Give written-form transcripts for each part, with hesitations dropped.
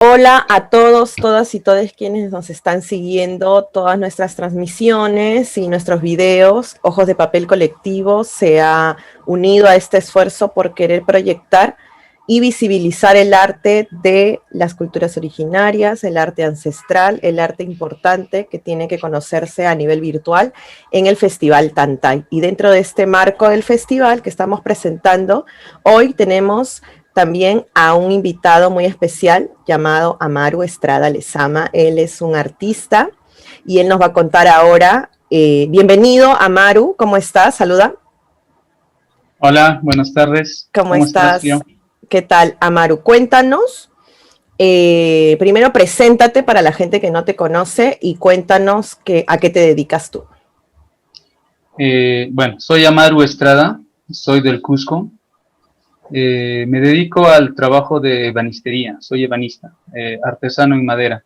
Hola a todos, todas y todos quienes nos están siguiendo, todas nuestras transmisiones y nuestros videos. Ojos de Papel Colectivo se ha unido a este esfuerzo por querer proyectar y visibilizar el arte de las culturas originarias, el arte ancestral, el arte importante que tiene que conocerse a nivel virtual en el Festival Tantay. Y dentro de este marco del festival que estamos presentando, hoy tenemos también a un invitado muy especial llamado Amaru Estrada Lezama. Él es un artista y él nos va a contar ahora. Bienvenido, Amaru, ¿cómo estás? Saluda. Hola, buenas tardes. ¿Cómo ¿Cómo estás, estás? Leo? ¿Qué tal, Amaru? Cuéntanos. Primero, preséntate para la gente que no te conoce y cuéntanos a qué te dedicas tú. Bueno, soy Amaru Estrada, soy del Cusco. Me dedico al trabajo de ebanistería, soy ebanista, artesano en madera.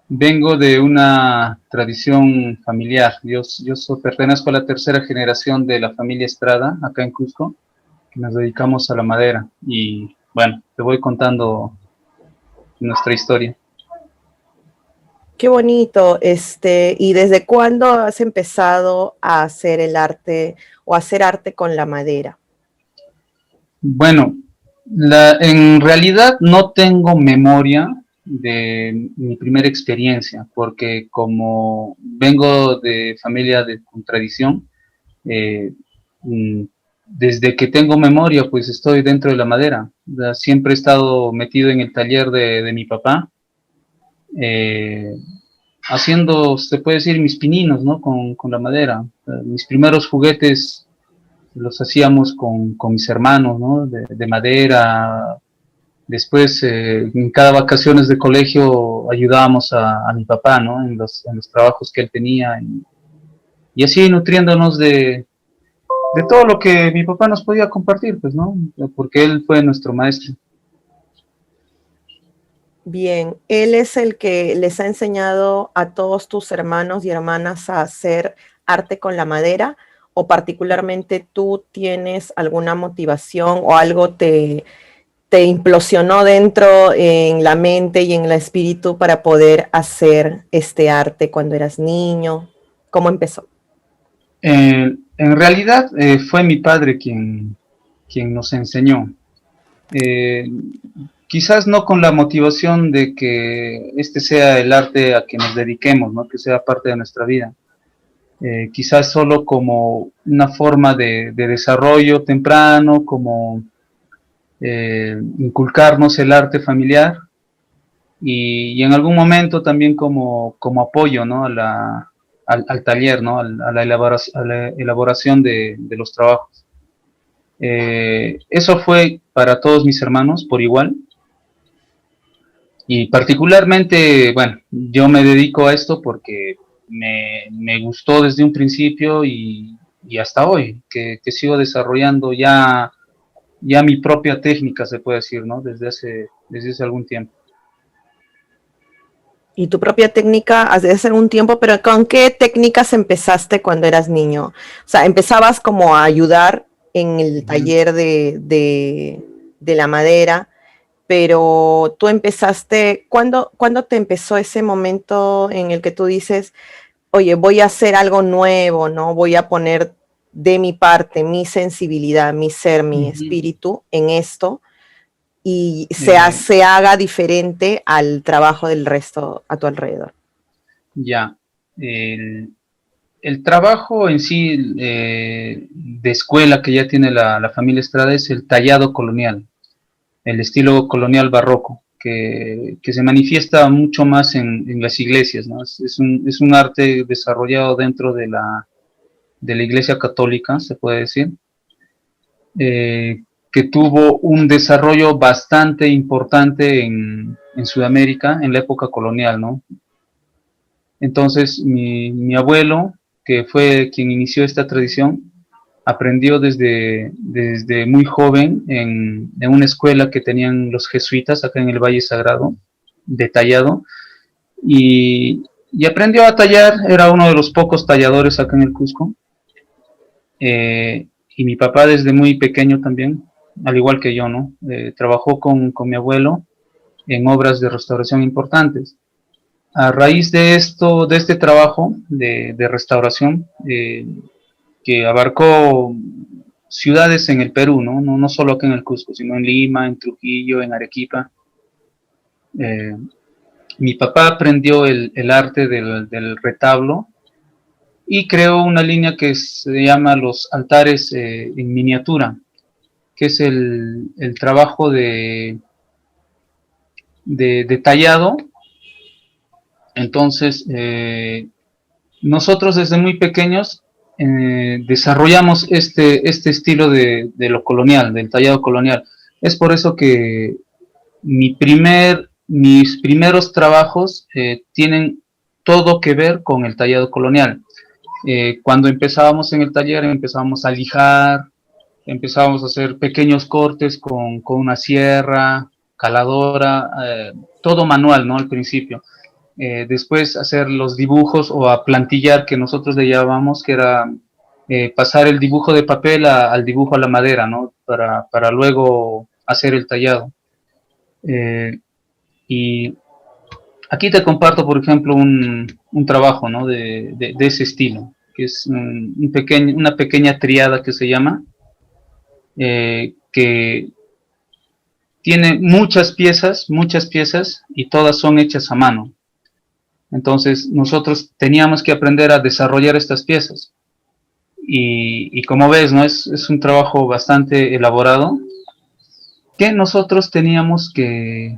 Vengo de una tradición familiar. Pertenezco a la tercera generación de la familia Estrada, acá en Cusco, que nos dedicamos a la madera. Y bueno, te voy contando nuestra historia. Qué bonito. ¿Y desde cuándo has empezado a hacer el arte o a hacer arte con la madera? Bueno, en realidad no tengo memoria de mi primera experiencia, porque como vengo de familia con tradición, eh, mm, desde que tengo memoria, pues estoy dentro de la madera. Siempre he estado metido en el taller de mi papá, eh, haciendo, se puede decir, mis pininos, ¿no? Con la madera. Mis primeros juguetes los hacíamos con mis hermanos, ¿no? De madera. Después, en cada vacaciones de colegio ayudábamos a mi papá, ¿no? En los trabajos que él tenía y así nutriéndonos de todo lo que mi papá nos podía compartir, pues, ¿no? Porque él fue nuestro maestro. Bien, él es el que les ha enseñado a todos tus hermanos y hermanas a hacer arte con la madera, o particularmente tú tienes alguna motivación o algo te implosionó dentro en la mente y en el espíritu para poder hacer este arte cuando eras niño. ¿Cómo empezó? En realidad fue mi padre quien nos enseñó. Eh, Quizás no con la motivación de que este sea el arte a que nos dediquemos, ¿no? Que sea parte de nuestra vida. Quizás solo como una forma de desarrollo temprano, como inculcarnos el arte familiar y en algún momento también como apoyo, ¿no? Al taller, ¿no? A la elaboración de los trabajos. Eso fue para todos mis hermanos por igual. Y particularmente, bueno, yo me dedico a esto porque me gustó desde un principio y hasta hoy, que sigo desarrollando ya mi propia técnica, se puede decir, ¿no? Desde hace algún tiempo. Y tu propia técnica hace un tiempo, pero ¿con qué técnicas empezaste cuando eras niño? O sea, empezabas como a ayudar en el Ujú. taller de la madera, pero tú empezaste, ¿cuándo te empezó ese momento en el que tú dices, oye, voy a hacer algo nuevo, ¿no? Voy a poner de mi parte, mi sensibilidad, mi ser, mi Ujú. espíritu en esto y Eh, se haga diferente al trabajo del resto a tu alrededor? ya. El, el trabajo en sí de escuela que ya tiene la familia Estrada es el tallado colonial, el estilo colonial barroco, que se manifiesta mucho más en las iglesias, ¿no? Es un arte desarrollado dentro de la iglesia católica, se puede decir, que tuvo un desarrollo bastante importante en Sudamérica en la época colonial, ¿no? Entonces, mi abuelo, que fue quien inició esta tradición, aprendió desde muy joven en una escuela que tenían los jesuitas acá en el Valle Sagrado, de tallado, y aprendió a tallar, era uno de los pocos talladores acá en el Cusco, y mi papá desde muy pequeño también, al igual que yo, ¿no? Trabajó con mi abuelo en obras de restauración importantes. A raíz de esto, de este trabajo de restauración, que abarcó ciudades en el Perú, ¿no? No solo aquí en el Cusco, sino en Lima, en Trujillo, en Arequipa. Mi papá aprendió el arte del retablo y creó una línea que se llama los altares en miniatura, que es el trabajo de tallado. Entonces, nosotros desde muy pequeños desarrollamos este estilo de lo colonial, del tallado colonial. Es por eso que mis primeros trabajos tienen todo que ver con el tallado colonial. Cuando empezábamos en el taller, empezábamos a lijar, empezábamos a hacer pequeños cortes con una sierra, caladora, todo manual, ¿no? Al principio. Después hacer los dibujos o a plantillar, que nosotros le llamábamos, que era pasar el dibujo de papel al dibujo a la madera, ¿no? Para luego hacer el tallado. Y aquí te comparto, por ejemplo, un trabajo, ¿no? de ese estilo, que es una pequeña triada que se llama, que tiene muchas piezas, y todas son hechas a mano. Entonces nosotros teníamos que aprender a desarrollar estas piezas. Y como ves, ¿no? Es un trabajo bastante elaborado que nosotros teníamos que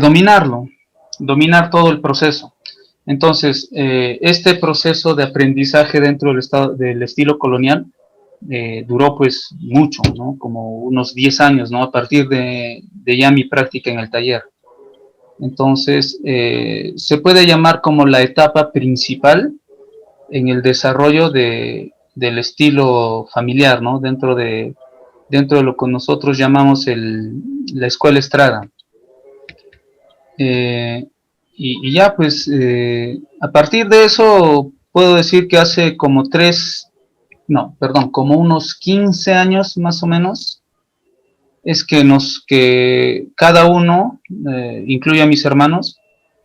dominarlo, dominar todo el proceso. Entonces, este proceso de aprendizaje dentro del estilo colonial duró pues mucho, ¿no? Como unos 10 años, ¿no? A partir de ya mi práctica en el taller. Entonces, se puede llamar como la etapa principal en el desarrollo del estilo familiar, ¿no? Dentro de lo que nosotros llamamos la escuela Estrada. Y ya pues a partir de eso puedo decir que hace como como unos 15 años más o menos, es que cada uno, incluye a mis hermanos,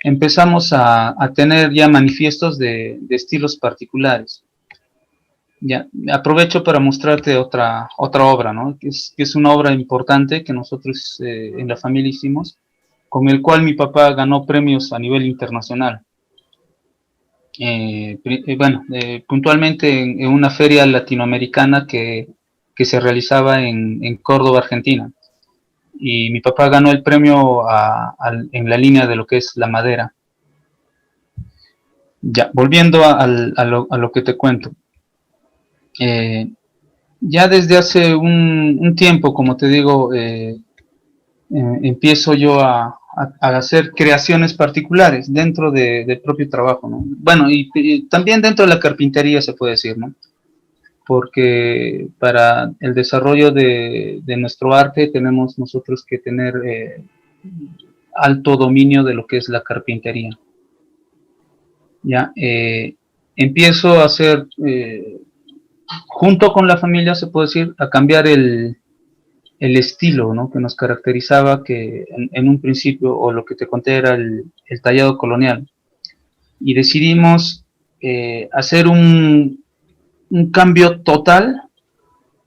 empezamos a tener ya manifiestos de estilos particulares. Ya, aprovecho para mostrarte otra obra, ¿no? Que es una obra importante que nosotros en la familia hicimos, con el cual mi papá ganó premios a nivel internacional. Puntualmente en una feria latinoamericana que se realizaba en Córdoba, Argentina. Y mi papá ganó el premio en la línea de lo que es la madera. Ya, volviendo a lo que te cuento. Ya desde hace un tiempo, como te digo, empiezo yo a hacer creaciones particulares dentro del propio trabajo, ¿no? Bueno, y también dentro de la carpintería se puede decir, ¿no? Porque para el desarrollo de nuestro arte tenemos nosotros que tener alto dominio de lo que es la carpintería. Ya, empiezo a hacer, junto con la familia, se puede decir, a cambiar el estilo, ¿no? Que nos caracterizaba, que en un principio, o lo que te conté, era el tallado colonial. Y decidimos hacer un cambio total,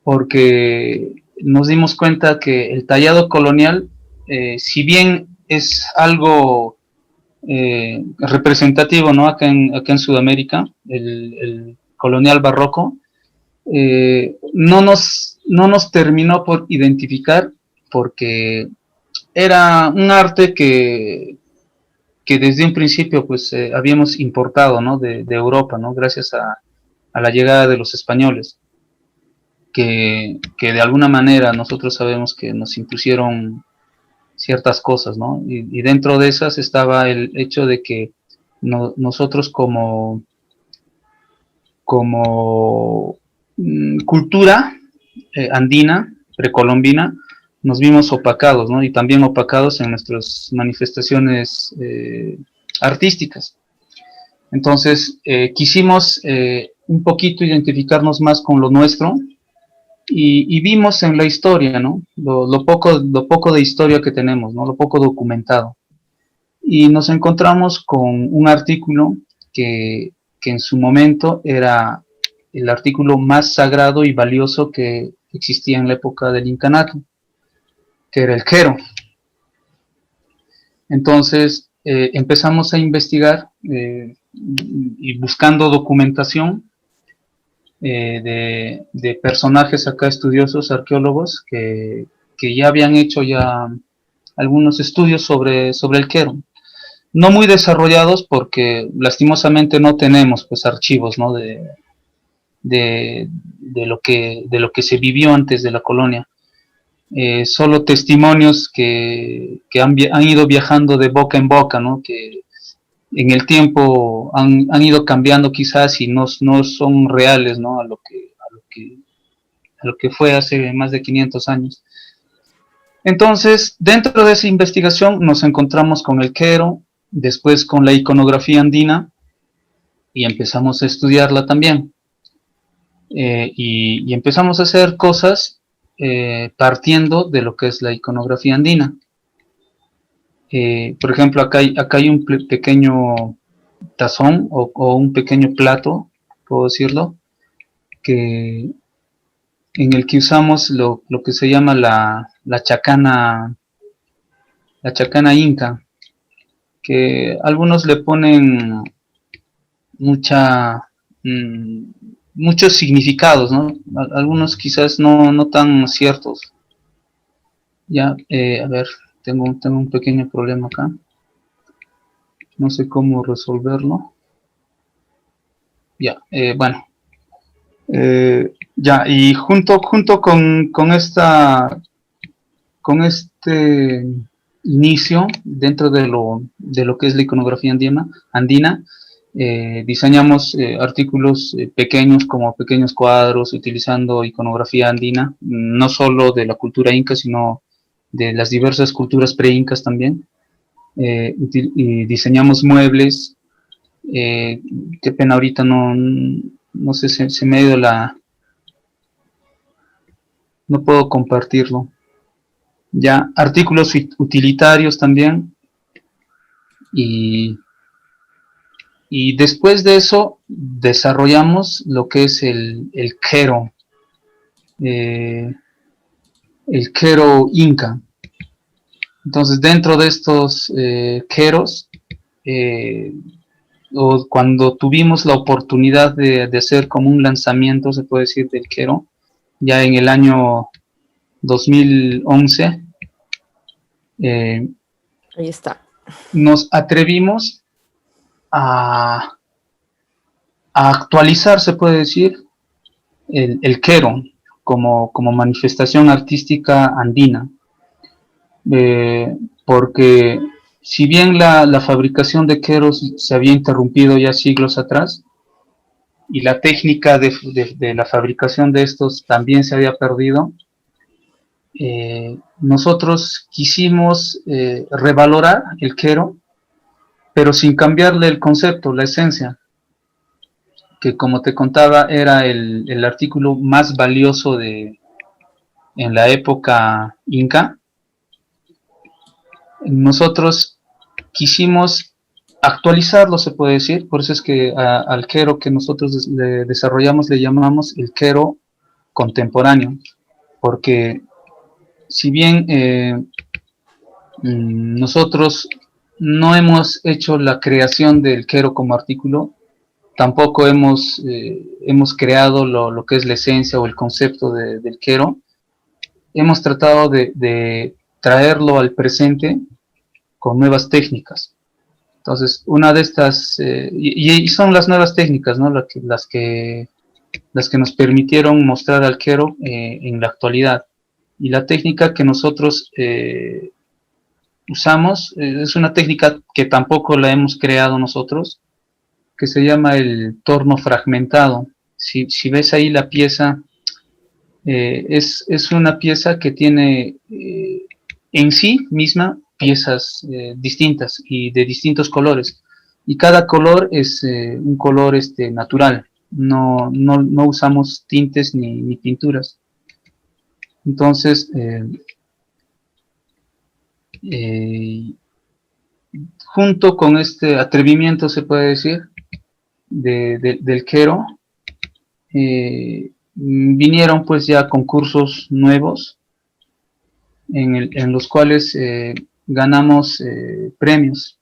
porque nos dimos cuenta que el tallado colonial, si bien es algo representativo, ¿no? Acá en Sudamérica, el colonial barroco, no nos terminó por identificar, porque era un arte que desde un principio pues habíamos importado, ¿no? de Europa, ¿no? Gracias a la llegada de los españoles, que de alguna manera nosotros sabemos que nos impusieron ciertas cosas, ¿no? Y dentro de esas estaba el hecho de que nosotros como cultura andina, precolombina, nos vimos opacados, ¿no? Y también opacados en nuestras manifestaciones artísticas. Entonces, quisimos un poquito identificarnos más con lo nuestro, y vimos en la historia, ¿no? Lo poco de historia que tenemos, ¿no? Lo poco documentado. Y nos encontramos con un artículo que en su momento era el artículo más sagrado y valioso que existía en la época del incanato, que era el quero. Entonces empezamos a investigar y buscando documentación de personajes acá estudiosos, arqueólogos, que ya habían hecho ya algunos estudios sobre el quero. No muy desarrollados porque lastimosamente no tenemos pues archivos, ¿no? De lo que se vivió antes de la colonia. Solo testimonios que han ido viajando de boca en boca, ¿no? Que en el tiempo han ido cambiando quizás y no son reales, ¿no? A lo que fue hace más de 500 años. Entonces, dentro de esa investigación nos encontramos con el quero, después con la iconografía andina, y empezamos a estudiarla también. Y empezamos a hacer cosas partiendo de lo que es la iconografía andina. Por ejemplo, acá hay un pequeño tazón o un pequeño plato, puedo decirlo, que, en el que usamos lo que se llama la chacana inca, que algunos le ponen mucha, muchos significados, ¿no? Algunos quizás no tan ciertos. Ya, a ver, tengo un pequeño problema acá. No sé cómo resolverlo. Ya, bueno. Ya, y junto con este inicio dentro de lo que es la iconografía andina, diseñamos artículos pequeños como pequeños cuadros utilizando iconografía andina, no solo de la cultura inca, sino de las diversas culturas pre-incas también. Y diseñamos muebles, qué pena ahorita no sé, se me ha ido no puedo compartirlo. Ya, artículos utilitarios también, y después de eso desarrollamos lo que es el quero, el quero inca. Entonces, dentro de estos queros, o cuando tuvimos la oportunidad de hacer como un lanzamiento, se puede decir, del quero, ya en el año 2011, Ahí está. nos atrevimos a actualizar, se puede decir, el quero como manifestación artística andina, porque si bien la fabricación de queros se había interrumpido ya siglos atrás, y la técnica de la fabricación de estos también se había perdido, nosotros quisimos revalorar el quero, pero sin cambiarle el concepto, la esencia, que como te contaba era el artículo más valioso en la época inca. Nosotros quisimos actualizarlo, se puede decir, por eso es que al quero que nosotros desarrollamos le llamamos el quero contemporáneo, porque si bien nosotros no hemos hecho la creación del quero como artículo, tampoco hemos creado lo que es la esencia o el concepto del quero. Hemos tratado de traerlo al presente con nuevas técnicas. Entonces, una de estas, y son las nuevas técnicas, ¿no? Las que nos permitieron mostrar al quero en la actualidad. Y la técnica que nosotros usamos es una técnica que tampoco la hemos creado nosotros, que se llama el torno fragmentado. Si ves ahí la pieza, es una pieza que tiene en sí misma piezas distintas y de distintos colores, y cada color es un color natural, no usamos tintes ni pinturas. Entonces, junto con este atrevimiento, se puede decir, del Quero, vinieron pues ya concursos nuevos en los cuales ganamos premios.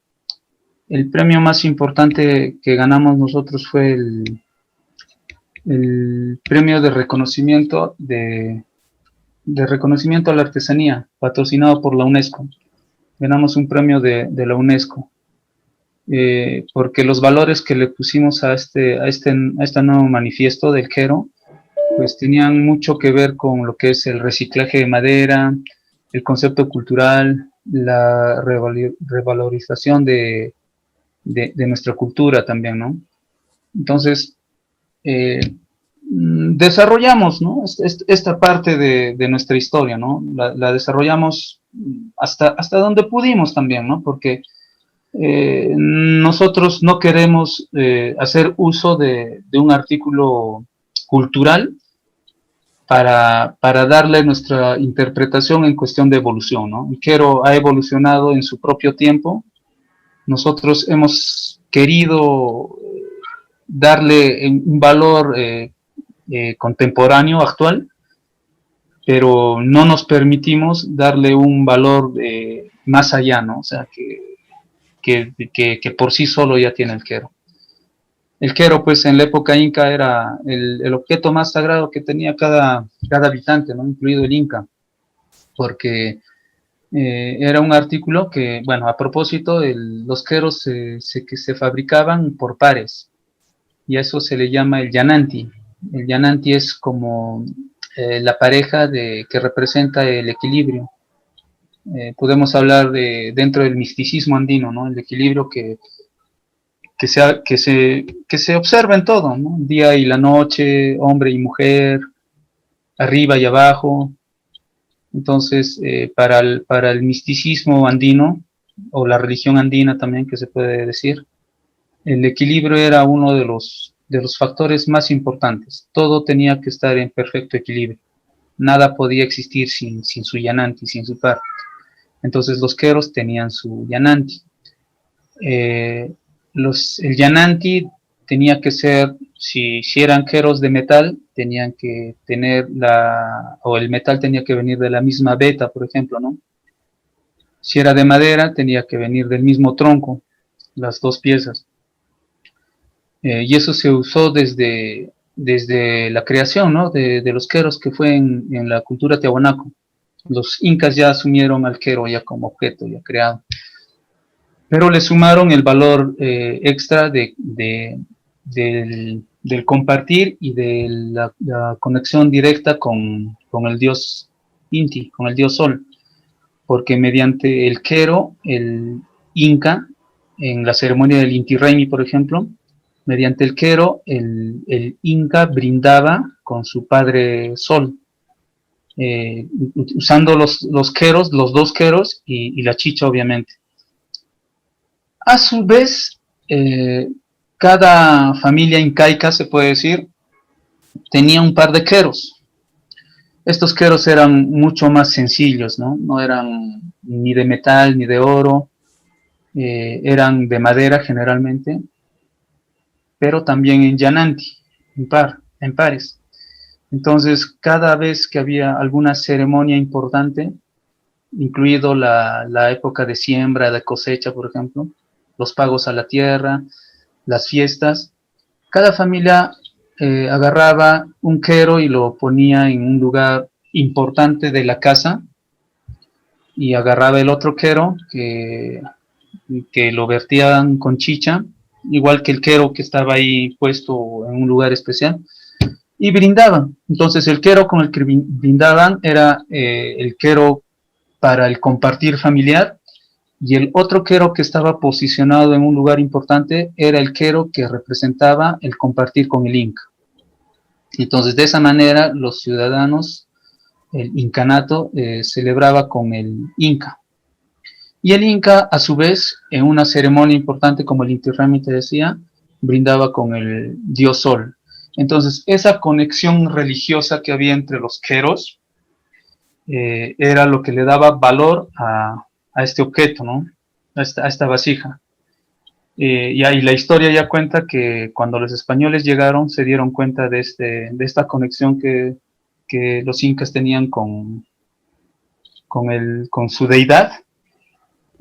El premio más importante que ganamos nosotros fue el premio de reconocimiento reconocimiento a la artesanía, patrocinado por la UNESCO. Ganamos un premio de la UNESCO, porque los valores que le pusimos a este nuevo manifiesto del Quero, pues tenían mucho que ver con lo que es el reciclaje de madera, el concepto cultural, la revalorización de nuestra cultura también, ¿no? Entonces, desarrollamos, ¿no? Esta parte de nuestra historia, ¿no? La desarrollamos hasta donde pudimos también, ¿no? Porque nosotros no queremos hacer uso de un artículo cultural para darle nuestra interpretación en cuestión de evolución, ¿no? El Quero ha evolucionado en su propio tiempo. Nosotros hemos querido darle un valor contemporáneo, actual, pero no nos permitimos darle un valor más allá, ¿no? O sea, que por sí solo ya tiene el Quero. El Quero, pues, en la época inca era el objeto más sagrado que tenía cada habitante, ¿no? Incluido el inca, porque era un artículo que, bueno, a propósito, los Queros se fabricaban por pares, y a eso se le llama el yananti. El yananti es como la pareja que representa el equilibrio. Podemos hablar dentro del misticismo andino, ¿no? El equilibrio que se observa en todo, ¿no? El día y la noche, hombre y mujer, arriba y abajo. Entonces, para el misticismo andino, o la religión andina también, que se puede decir, el equilibrio era uno de los factores más importantes. Todo tenía que estar en perfecto equilibrio. Nada podía existir sin su yananti, sin su par. Entonces los Queros tenían su yananti. El yananti tenía que ser, si eran Queros de metal, tenían que tener o el metal tenía que venir de la misma veta, por ejemplo, ¿no? Si era de madera, tenía que venir del mismo tronco, las dos piezas. Y eso se usó desde la creación, ¿no? de los Queros, que fue en la cultura tiahuanaco. Los incas ya asumieron al Quero ya como objeto, ya creado. Pero le sumaron el valor extra del compartir y de la conexión directa con el dios Inti, con el dios Sol. Porque mediante el Quero, el inca, en la ceremonia del Inti Raymi, por ejemplo, mediante el Quero, el inca brindaba con su padre Sol, usando los Queros, los dos Queros y la chicha, obviamente. A su vez, cada familia incaica, se puede decir, tenía un par de Queros. Estos Queros eran mucho más sencillos, ¿no? No eran ni de metal ni de oro, eran de madera generalmente, pero también en yananti, en pares. Entonces, cada vez que había alguna ceremonia importante, incluido la época de siembra, de cosecha, por ejemplo, los pagos a la tierra, las fiestas, cada familia agarraba un Quero y lo ponía en un lugar importante de la casa, y agarraba el otro Quero que lo vertían con chicha, igual que el Quero que estaba ahí puesto en un lugar especial, y brindaban. Entonces el Quero con el que brindaban era el Quero para el compartir familiar, y el otro Quero que estaba posicionado en un lugar importante era el Quero que representaba el compartir con el Inca. Entonces, de esa manera, los ciudadanos, el incanato, celebraba con el Inca. Y el Inca, a su vez, en una ceremonia importante como el Inti Raymi, te decía, brindaba con el dios Sol. Entonces, esa conexión religiosa que había entre los Queros era lo que le daba valor a este objeto, ¿no? A esta vasija. Y ahí la historia ya cuenta que cuando los españoles llegaron se dieron cuenta de esta conexión que los incas tenían con su deidad,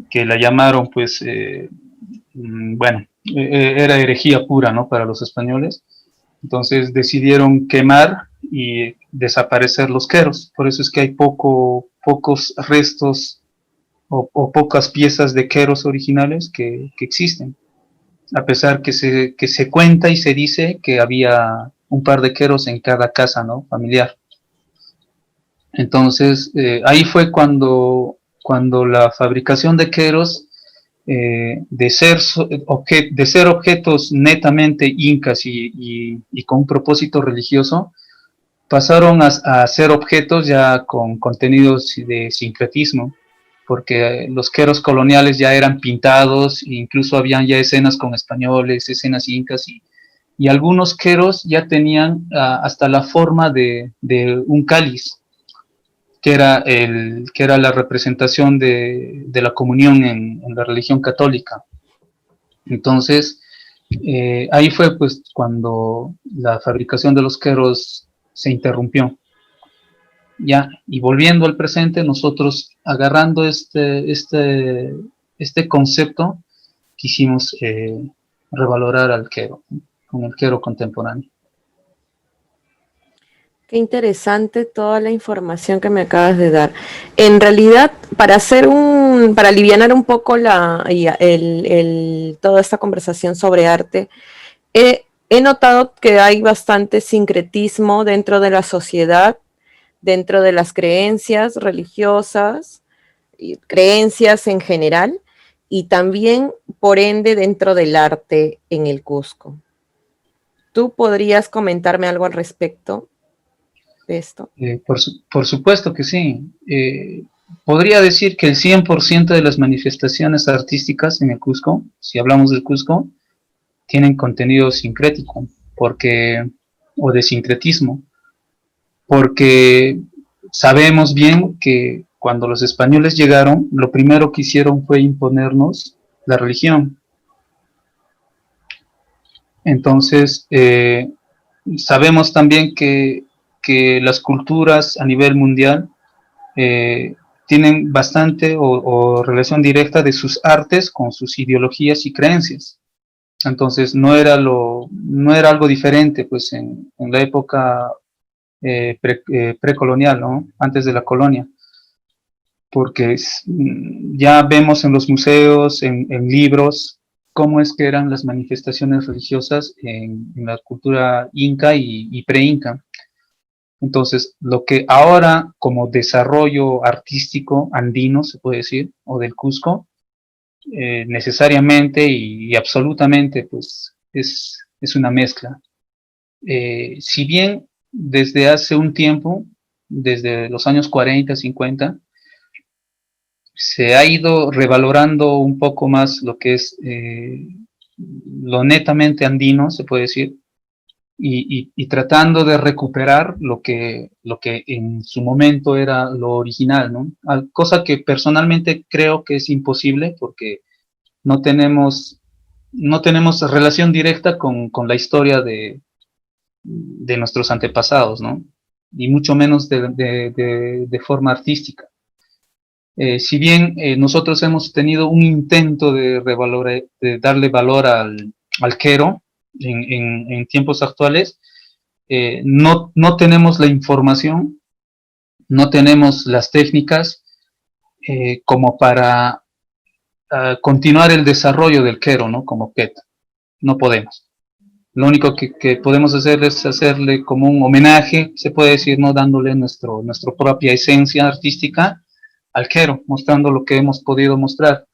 que la llamaron, pues, bueno, era herejía pura, ¿no? Para los españoles. Entonces decidieron quemar y desaparecer los queros. Por eso es que hay pocos restos o pocas piezas de queros originales que existen. A pesar que se cuenta y se dice que había un par de queros en cada casa, ¿no? Familiar. Entonces, ahí fue cuando la fabricación de queros, de ser objetos netamente incas y con un propósito religioso, pasaron a ser objetos ya con contenidos de sincretismo, porque los queros coloniales ya eran pintados, e incluso habían ya escenas con españoles, escenas incas, y algunos queros ya tenían hasta la forma de un cáliz, que era la representación de la comunión en la religión católica. Entonces, ahí fue pues cuando la fabricación de los queros se interrumpió. Ya, y volviendo al presente, nosotros agarrando este concepto, quisimos revalorar al quero, ¿no? Con el quero contemporáneo. Qué interesante toda la información que me acabas de dar. En realidad, para alivianar un poco toda esta conversación sobre arte, he notado que hay bastante sincretismo dentro de la sociedad, dentro de las creencias religiosas, y creencias en general, y también, por ende, dentro del arte en el Cusco. ¿Tú podrías comentarme algo al respecto de esto? Por supuesto que sí. Podría decir que el 100% de las manifestaciones artísticas en el Cusco, si hablamos del Cusco, tienen contenido sincrético, o de sincretismo, porque sabemos bien que cuando los españoles llegaron, lo primero que hicieron fue imponernos la religión. Entonces, sabemos también que las culturas a nivel mundial tienen bastante o relación directa de sus artes con sus ideologías y creencias. Entonces no era algo diferente pues en la época precolonial, ¿no? Antes de la colonia, porque ya vemos en los museos, en libros, cómo es que eran las manifestaciones religiosas en la cultura inca y pre-inca. Entonces, lo que ahora como desarrollo artístico andino, se puede decir, o del Cusco, necesariamente y absolutamente, pues, es una mezcla. Si bien desde hace un tiempo, desde los años 40, 50, se ha ido revalorando un poco más lo que es lo netamente andino, se puede decir, y tratando de recuperar lo que en su momento era lo original, ¿no? Cosa que personalmente creo que es imposible porque no tenemos, no tenemos relación directa con la historia de nuestros antepasados, ¿no? Y mucho menos de forma artística. Si bien nosotros hemos tenido un intento de darle valor al quero en tiempos actuales, no tenemos la información, no tenemos las técnicas como para continuar el desarrollo del quero, ¿no? Como objeto. No podemos. Lo único que podemos hacer es hacerle como un homenaje, se puede decir, ¿no? Dándole nuestra propia esencia artística al quero, mostrando lo que hemos podido mostrar.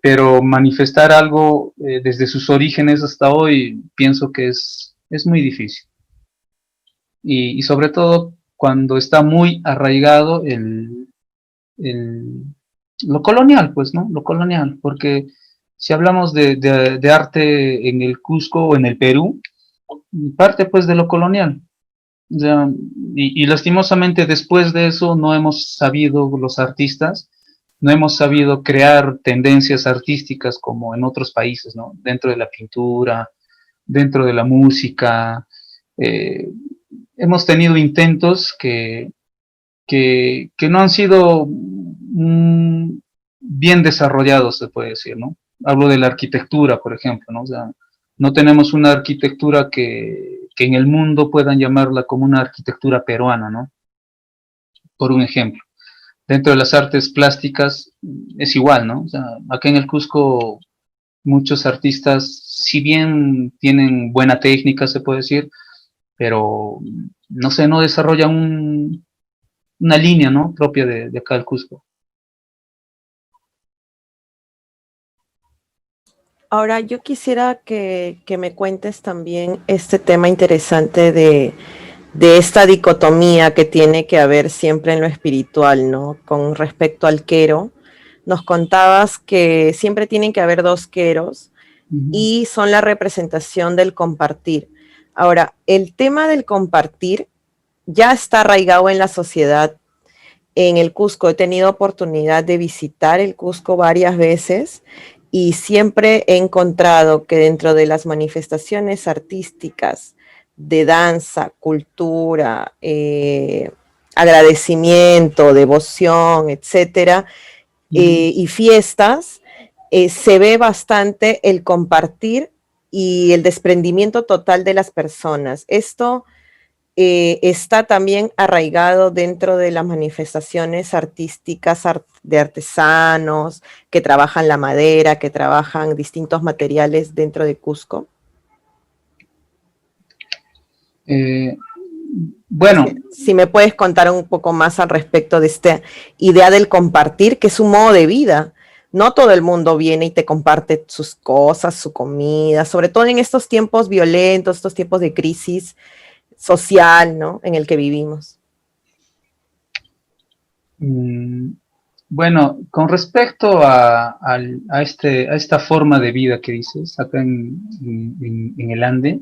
Pero manifestar algo desde sus orígenes hasta hoy, pienso que es muy difícil. Y sobre todo cuando está muy arraigado lo colonial, pues, ¿no? Lo colonial, porque si hablamos de arte en el Cusco o en el Perú, parte pues de lo colonial. O sea, y lastimosamente después de eso no hemos sabido, los artistas, no hemos sabido crear tendencias artísticas como en otros países, ¿no? Dentro de la pintura, dentro de la música. eh, Hemos tenido intentos que no han sido bien desarrollados, se puede decir, ¿no? Hablo de la arquitectura, por ejemplo, ¿no? O sea, no tenemos una arquitectura que en el mundo puedan llamarla como una arquitectura peruana, ¿no? Por un ejemplo. Dentro de las artes plásticas es igual, ¿no? O sea, acá en el Cusco muchos artistas, si bien tienen buena técnica, se puede decir, pero no sé, no desarrollan una línea, ¿no? Propia de acá del Cusco. Ahora, yo quisiera que me cuentes también este tema interesante de esta dicotomía que tiene que haber siempre en lo espiritual, ¿no? Con respecto al quero, nos contabas que siempre tienen que haber dos queros Uh -huh. y son la representación del compartir. Ahora, el tema del compartir ya está arraigado en la sociedad. En el Cusco he tenido oportunidad de visitar el Cusco varias veces y siempre he encontrado que dentro de las manifestaciones artísticas de danza, cultura, agradecimiento, devoción, etcétera, Uh -huh. y fiestas, se ve bastante el compartir y el desprendimiento total de las personas. Esto está también arraigado dentro de las manifestaciones artísticas de artesanos que trabajan la madera, que trabajan distintos materiales dentro de Cusco. Bueno, Si me puedes contar un poco más al respecto de esta idea del compartir, que es un modo de vida. No todo el mundo viene y te comparte sus cosas, su comida, sobre todo en estos tiempos violentos, estos tiempos de crisis social, ¿no? En el que vivimos. Bueno, con respecto a esta forma de vida que dices acá en el Ande,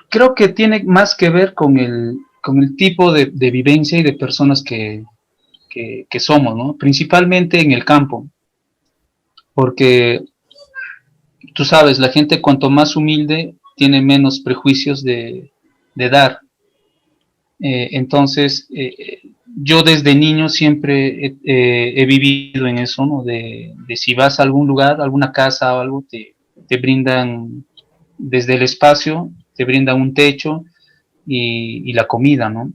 creo que tiene más que ver con el tipo de vivencia y de personas que somos, ¿no? Principalmente en el campo, porque tú sabes, la gente cuanto más humilde tiene menos prejuicios de dar. Entonces, yo desde niño siempre he vivido en eso, ¿no? De si vas a algún lugar, alguna casa o algo, te brindan desde el espacio, te brindan un techo y la comida, ¿no?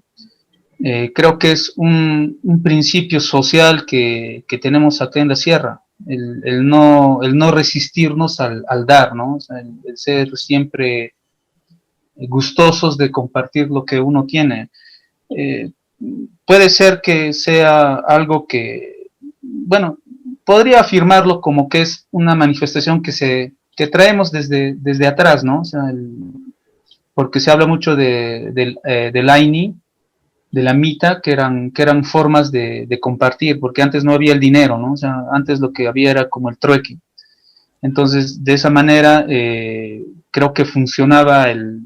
Creo que es un principio social que tenemos acá en la sierra, el no resistirnos al dar, ¿no? O sea, el ser siempre gustosos de compartir lo que uno tiene. Eh, Puede ser que sea algo que, bueno, podría afirmarlo como que es una manifestación que traemos desde atrás, ¿no? O sea, porque se habla mucho del Aini, de la Mita, que eran formas de compartir, porque antes no había el dinero, ¿no? O sea, antes lo que había era como el trueque. Entonces, de esa manera, creo que funcionaba el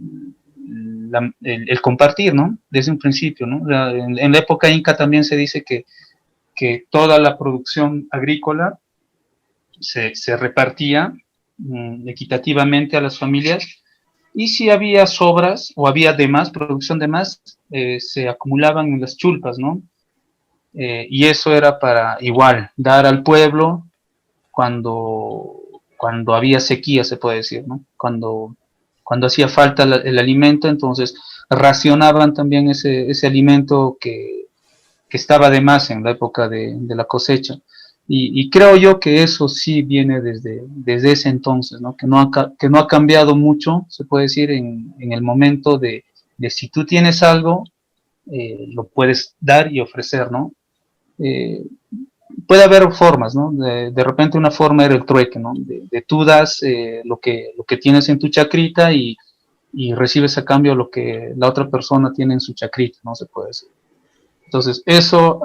compartir, ¿no? Desde un principio, ¿no? En la época inca también se dice que toda la producción agrícola se repartía equitativamente a las familias y si había sobras o había de más, producción de más, se acumulaban en las chulpas, ¿no? Y eso era para igual dar al pueblo cuando había sequía, se puede decir, ¿no? Cuando hacía falta el alimento, entonces racionaban también ese alimento que estaba de más en la época de la cosecha. Y creo yo que eso sí viene desde ese entonces, ¿no? Que no ha cambiado mucho, se puede decir, en el momento de si tú tienes algo, lo puedes dar y ofrecer, ¿no? Eh, Puede haber formas, ¿no? De repente una forma era el trueque, ¿no? De tú das lo que tienes en tu chacrita y recibes a cambio lo que la otra persona tiene en su chacrita, ¿no? Se puede decir. Entonces, eso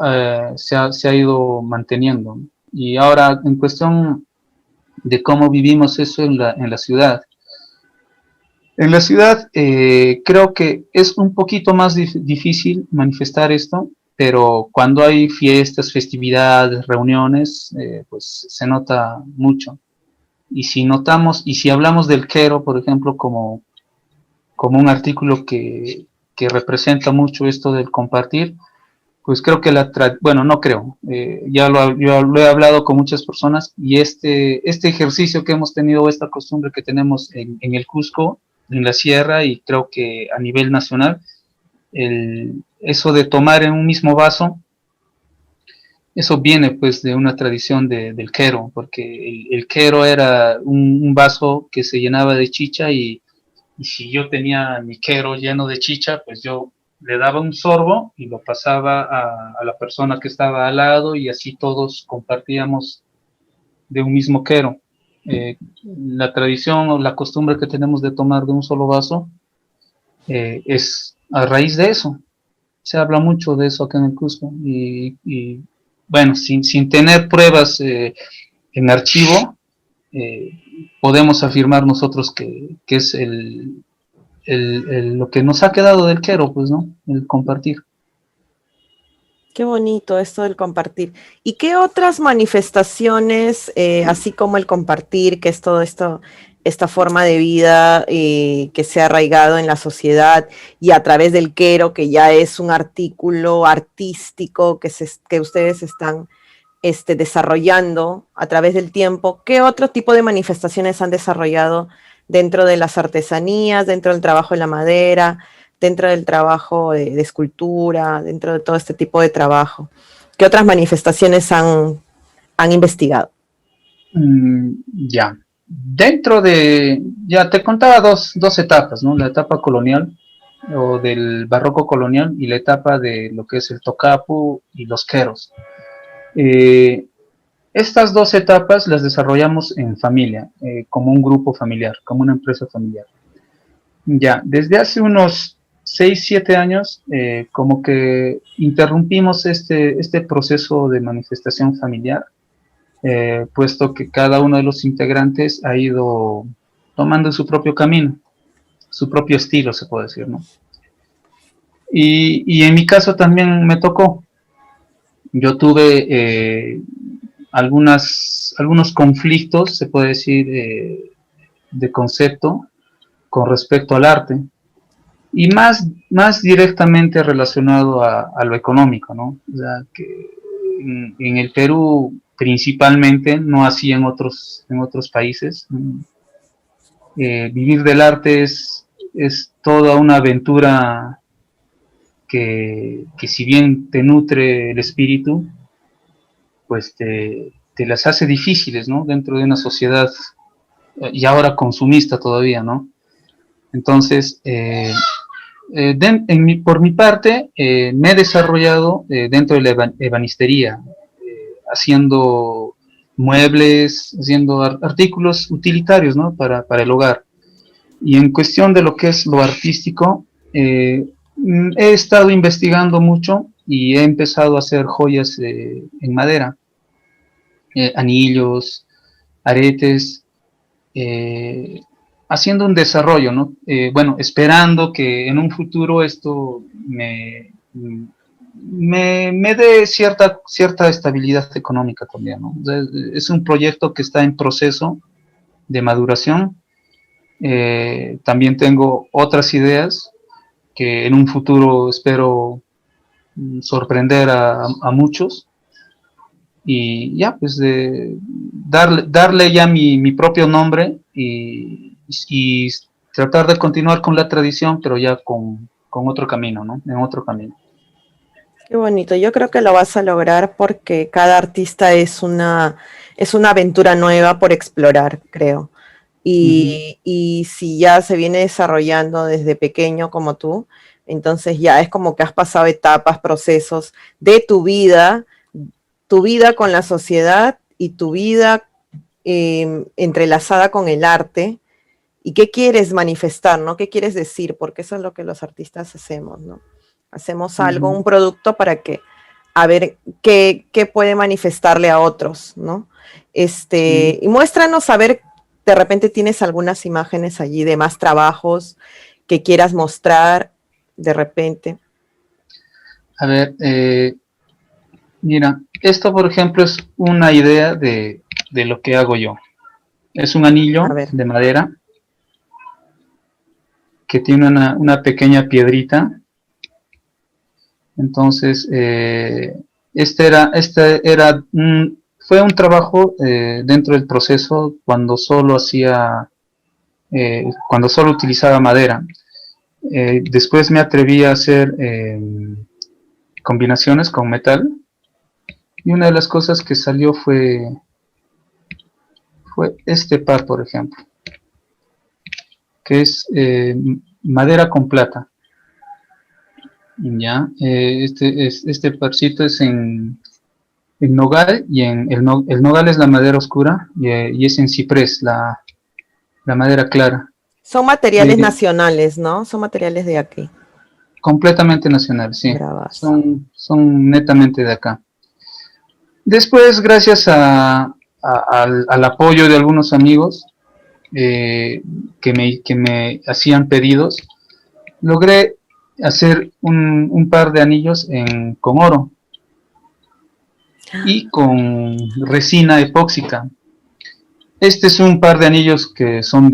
se ha ido manteniendo. Y ahora, en cuestión de cómo vivimos eso en la ciudad, En la ciudad creo que es un poquito más difícil manifestar esto, pero cuando hay fiestas, festividades, reuniones, pues se nota mucho. Y si notamos, y si hablamos del quero, por ejemplo, como un artículo que representa mucho esto del compartir, pues creo que bueno, no creo, yo lo he hablado con muchas personas y este ejercicio que hemos tenido, esta costumbre que tenemos en el Cusco, en la sierra y creo que a nivel nacional, eso de tomar en un mismo vaso, eso viene pues de una tradición del quero, porque el quero era un vaso que se llenaba de chicha y si yo tenía mi quero lleno de chicha, pues yo le daba un sorbo y lo pasaba a la persona que estaba al lado y así todos compartíamos de un mismo quero. La tradición o la costumbre que tenemos de tomar de un solo vaso es a raíz de eso. Se habla mucho de eso acá en el Cusco y bueno, sin tener pruebas en archivo, eh, podemos afirmar nosotros que es lo que nos ha quedado del quero, pues, ¿no? El compartir. Qué bonito esto del compartir. ¿Y qué otras manifestaciones, así como el compartir, que es todo esto, esta forma de vida que se ha arraigado en la sociedad y a través del quero, que ya es un artículo artístico que ustedes están desarrollando a través del tiempo, ¿qué otro tipo de manifestaciones han desarrollado dentro de las artesanías, dentro del trabajo de la madera, dentro del trabajo de escultura, dentro de todo este tipo de trabajo? ¿Qué otras manifestaciones han investigado? Ya. Dentro de, ya te contaba dos etapas, ¿no? La etapa colonial o del barroco colonial y la etapa de lo que es el tocapu y los queros. Eh, Estas dos etapas las desarrollamos en familia, como un grupo familiar, como una empresa familiar. Ya, desde hace unos 6 7 años, como que interrumpimos este proceso de manifestación familiar, puesto que cada uno de los integrantes ha ido tomando su propio camino, su propio estilo, se puede decir, ¿no? Y en mi caso también me tocó. Yo tuve algunos conflictos, se puede decir, de concepto con respecto al arte y más directamente relacionado a lo económico, ¿no? O sea, que en el Perú principalmente, no así en otros países. Vivir del arte es toda una aventura que si bien te nutre el espíritu, pues te las hace difíciles, ¿no? Dentro de una sociedad y ahora consumista todavía, ¿no? Entonces, por mi parte, me he desarrollado dentro de la ebanistería, haciendo muebles, haciendo artículos utilitarios, ¿no? Para el hogar. Y en cuestión de lo que es lo artístico, he estado investigando mucho y he empezado a hacer joyas en madera, anillos, aretes, eh, haciendo un desarrollo, ¿no? Bueno, esperando que en un futuro esto me dé cierta estabilidad económica también, ¿no? O sea, es un proyecto que está en proceso de maduración. También tengo otras ideas que en un futuro espero sorprender a muchos y ya, pues darle ya mi propio nombre y tratar de continuar con la tradición, pero ya con otro camino, ¿no? En otro camino. Qué bonito. Yo creo que lo vas a lograr porque cada artista es una aventura nueva por explorar, creo. Y si ya se viene desarrollando desde pequeño como tú, entonces ya es como que has pasado etapas, procesos de tu vida con la sociedad y tu vida entrelazada con el arte. ¿Y qué quieres manifestar, no? ¿Qué quieres decir? Porque eso es lo que los artistas hacemos, ¿no? Hacemos algo, un producto para que, a ver qué puede manifestarle a otros, ¿no? Y muéstranos a ver de repente tienes algunas imágenes allí de más trabajos que quieras mostrar de repente. A ver, mira, esto por ejemplo es una idea de lo que hago yo. Es un A anillo ver. de madera que tiene una pequeña piedrita. Entonces, fue un trabajo dentro del proceso cuando solo utilizaba madera. Después me atreví a hacer combinaciones con metal y una de las cosas que salió fue este par, por ejemplo, que es madera con plata. Ya, este parcito es en nogal y el nogal es la madera oscura y es en ciprés, la madera clara. Son materiales Eh, nacionales, ¿no? Son materiales de aquí. Completamente nacional, sí. Bravas. Son netamente de acá. Después, gracias al apoyo de algunos amigos que me hacían pedidos, logré hacer un par de anillos con oro y con resina epóxica. Este es un par de anillos que son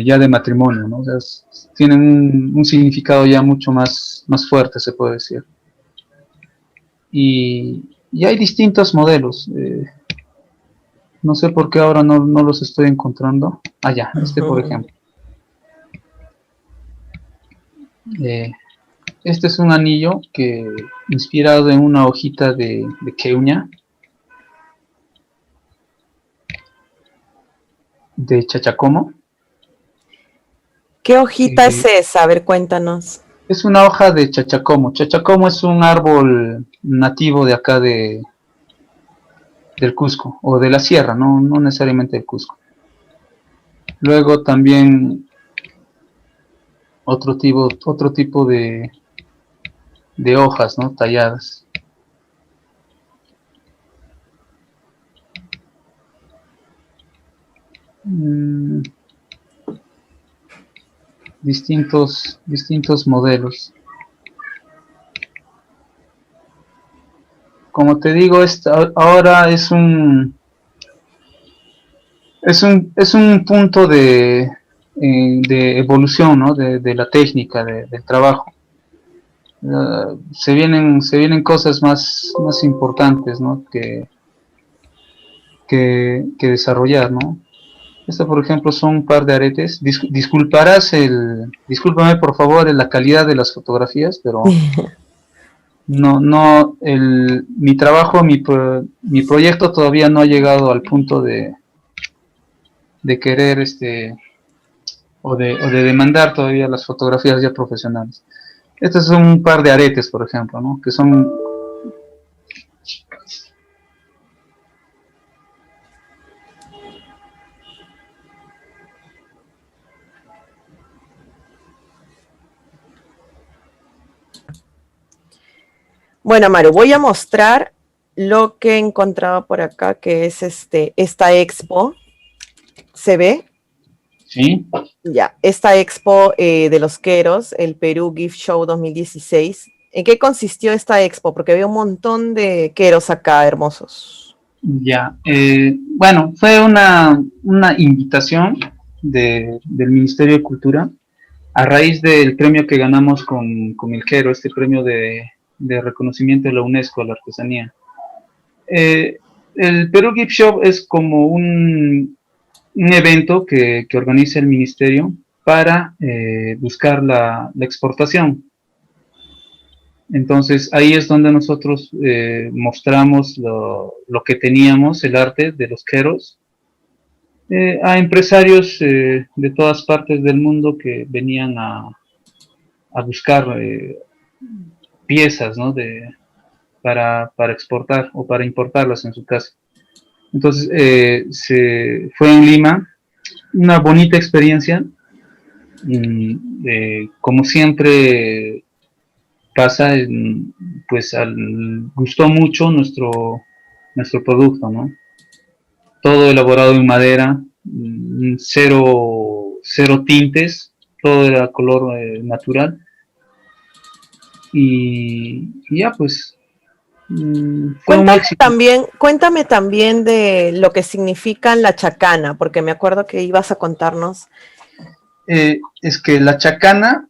ya de matrimonio, ¿no? O sea, tienen un significado ya mucho más fuerte, se puede decir. Y hay distintos modelos. No sé por qué ahora no los estoy encontrando. Ah, ya, este por ejemplo. Eh, este es un anillo inspirado en una hojita de queuña, de chachacomo. ¿Qué hojita es Eh, esa? A ver, cuéntanos. es una hoja de chachacomo. Chachacomo es un árbol nativo de acá del Cusco, o de la sierra, no necesariamente del Cusco. Luego también otro tipo de hojas, ¿no? Talladas. Mm, distintos modelos. Como te digo, ahora es un punto de evolución, ¿no? De la técnica, del trabajo. Se vienen cosas más importantes, ¿no? que desarrollar, ¿no? Esta, por ejemplo, son un par de aretes. Discúlpame por favor la calidad de las fotografías, pero mi trabajo, mi proyecto todavía no ha llegado al punto de querer o de demandar todavía las fotografías ya profesionales. Estos son un par de aretes, por ejemplo, ¿no? Que son. Bueno, Maru, voy a mostrar lo que he encontrado por acá, que es esta expo. ¿Se ve? Sí. Ya, esta expo de los Queros, el Perú Gift Show 2016. ¿En qué consistió esta expo? Porque había un montón de queros acá, hermosos. Ya, bueno, fue una invitación del Ministerio de Cultura a raíz del premio que ganamos con el Quero, este premio de reconocimiento de la UNESCO a la artesanía. El Perú Gift Shop es como un evento que organiza el Ministerio para buscar la exportación. Entonces ahí es donde nosotros mostramos lo que teníamos, el arte de los queros, a empresarios de todas partes del mundo que venían a buscar piezas, ¿no? para exportar o para importarlas en su caso. Entonces fue en Lima, una bonita experiencia. Como siempre pasa, pues gustó mucho nuestro producto, ¿no? Todo elaborado en madera, cero tintes, todo era color natural. Y ya pues fue un éxito. Cuéntame también de lo que significa la chacana, porque me acuerdo que ibas a contarnos. Es que la chacana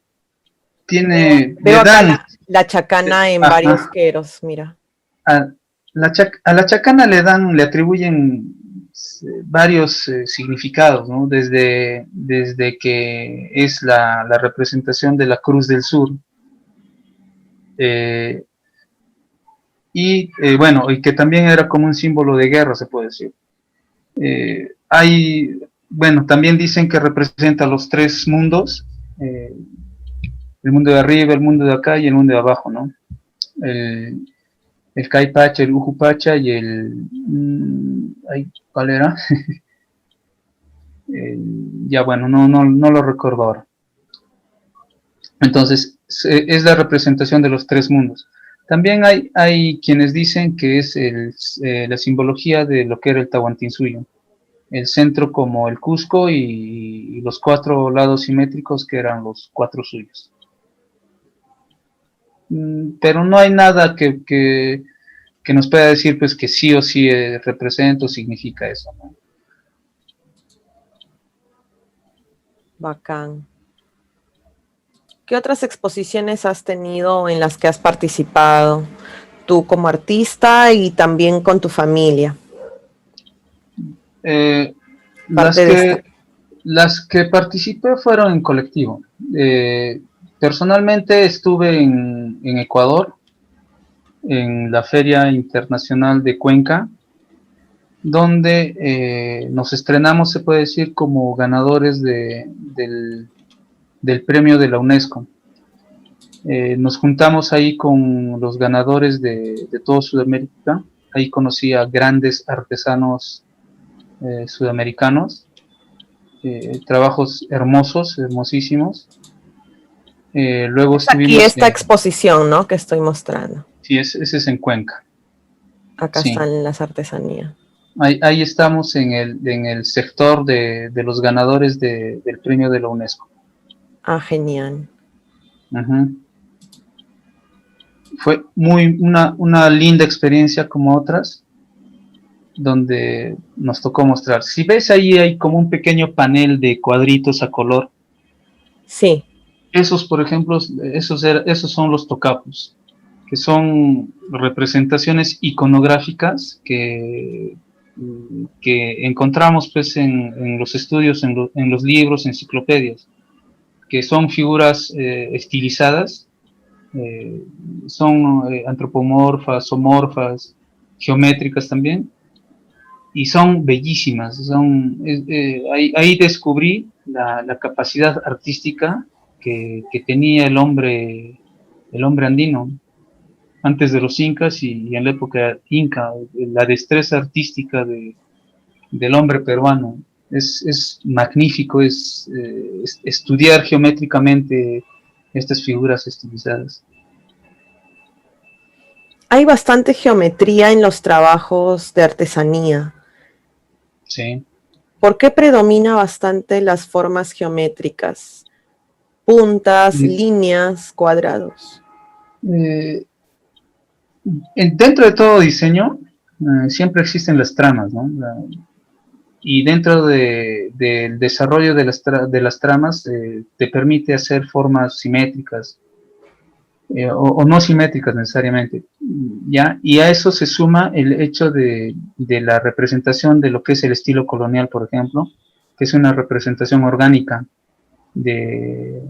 Veo le acá dan, la chacana en varios ajá, queros, mira. a a la chacana le atribuyen varios significados, ¿no? Desde que es la representación de la Cruz del Sur, eh, bueno, y que también era como un símbolo de guerra, se puede decir. Bueno, también dicen que representa los tres mundos, eh, el mundo de arriba, el mundo de acá y el mundo de abajo, ¿no? El, el Caipacha, el Ujupacha y ¿cuál era? Ya bueno, no lo recuerdo ahora. Entonces, es la representación de los tres mundos. También hay quienes dicen que es la simbología de lo que era el Tahuantinsuyo. El centro como el Cusco y los cuatro lados simétricos que eran los cuatro suyos. Pero no hay nada que nos pueda decir pues que sí o sí representa o significa eso, ¿no? Bacán. ¿Qué otras exposiciones has tenido en las que has participado tú como artista y también con tu familia? Las las que participé fueron en colectivo. Personalmente estuve en Ecuador, en la Feria Internacional de Cuenca, donde nos estrenamos, se puede decir, como ganadores del premio de la UNESCO. Nos juntamos ahí con los ganadores de toda Sudamérica. Ahí conocí a grandes artesanos sudamericanos, trabajos hermosos, hermosísimos. Luego Es aquí estuvimos esta exposición, ¿no? Que estoy mostrando. Sí, ese es en Cuenca. Acá Sí. están las artesanías. Ahí estamos en el sector de los ganadores del premio de la UNESCO. Ah, genial. Uh-huh. Fue una linda experiencia como otras, donde nos tocó mostrar. Si ves ahí hay como un pequeño panel de cuadritos a color. Sí. Esos, por ejemplo, esos son los tocapos, que son representaciones iconográficas que encontramos pues en los estudios, en los libros, enciclopedias, que son figuras estilizadas, son antropomorfas, zoomorfas, geométricas también, y son bellísimas. Ahí descubrí la capacidad artística que tenía el hombre andino antes de los incas y en la época inca, la destreza artística del hombre peruano. Es magnífico, es estudiar geométricamente estas figuras estilizadas. Hay bastante geometría en los trabajos de artesanía. Sí. ¿Por qué predomina bastante las formas geométricas? Puntas, líneas, cuadrados. Dentro de todo diseño siempre existen las tramas, ¿no? Y dentro del desarrollo de las tramas te permite hacer formas simétricas o no simétricas necesariamente, ¿ya? Y a eso se suma el hecho de la representación de lo que es el estilo colonial, por ejemplo, que es una representación orgánica de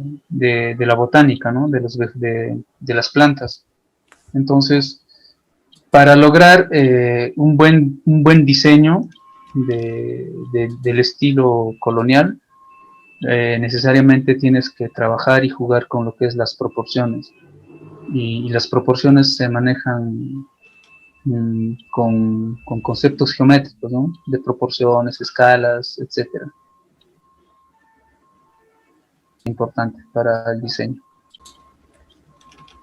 la botánica, ¿no? De las plantas. Entonces, para lograr un buen diseño del estilo colonial, necesariamente tienes que trabajar y jugar con lo que es las proporciones. Y las proporciones se manejan con conceptos geométricos, ¿no? De proporciones, escalas, etcétera. Importante para el diseño.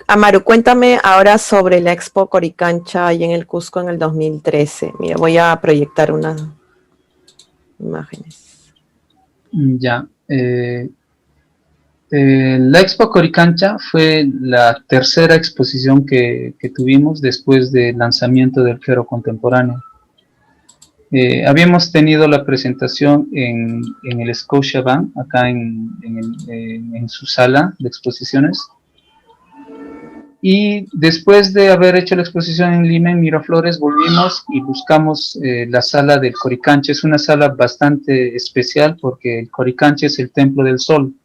Amaru, cuéntame ahora sobre la Expo Coricancha ahí en el Cusco en el 2013. Mira, voy a proyectar unas imágenes. Ya. La Expo Coricancha fue la tercera exposición que tuvimos después del lanzamiento del Quero Contemporáneo. Habíamos tenido la presentación en el Scotiabank, acá en su sala de exposiciones. Y después de haber hecho la exposición en Lima, en Miraflores, volvimos y buscamos la sala del Coricancha. Es una sala bastante especial porque el Coricancha es el Templo del Sol.